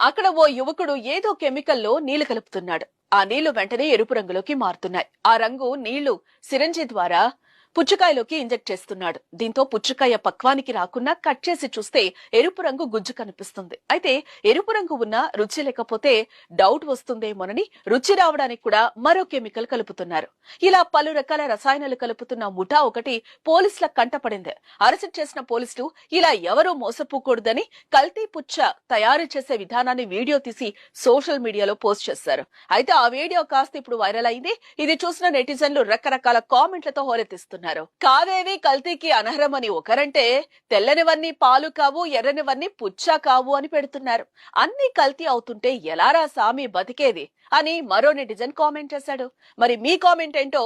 అక్కడ ఓ యువకుడు ఏదో కెమికల్లో నీళ్లు కలుపుతున్నాడు. ఆ నీళ్లు వెంటనే ఎరుపు రంగులోకి మారుతున్నాయి. ఆ రంగు నీళ్లు సిరంజి ద్వారా పుచ్చకాయలోకి ఇంజెక్ట్ చేస్తున్నాడు. దీంతో పుచ్చకాయ పక్వానికి రాకుండా కట్ చేసి చూస్తే ఎరుపు రంగు గుజ్జు కనిపిస్తుంది. అయితే ఎరుపు రంగు ఉన్న రుచి లేకపోతే డౌట్ వస్తుందేమోనని రుచి రావడానికి కూడా మరో కెమికల్ కలుపుతున్నారు. ఇలా పలు రకాల రసాయనాలు కలుపుతున్న ముఠా ఒకటి పోలీసుల కంటపడింది. అరెస్ట్ చేసిన పోలీసులు ఇలా ఎవరూ మోసపోకూడదని కల్తీ పుచ్చ తయారు చేసే విధానాన్ని వీడియో తీసి సోషల్ మీడియాలో పోస్ట్ చేశారు. అయితే ఆ వీడియో కాస్త ఇప్పుడు వైరల్ అయింది. ఇది చూసిన నెటిజన్లు రకరకాల కామెంట్లతో హోరెత్తిస్తున్నారు. కావేవి కల్తీకి అనర్హమని ఒకరంటే, తెల్లనివన్నీ పాలు కావు, ఎర్రనివన్నీ పుచ్చా కావు అని పెడుతున్నారు. అన్ని కల్తీ అవుతుంటే ఎలారా సామి బతికేది అని మరో నెటిజన్ కామెంట్ చేశాడు. మరి మీ కామెంట్ ఏంటో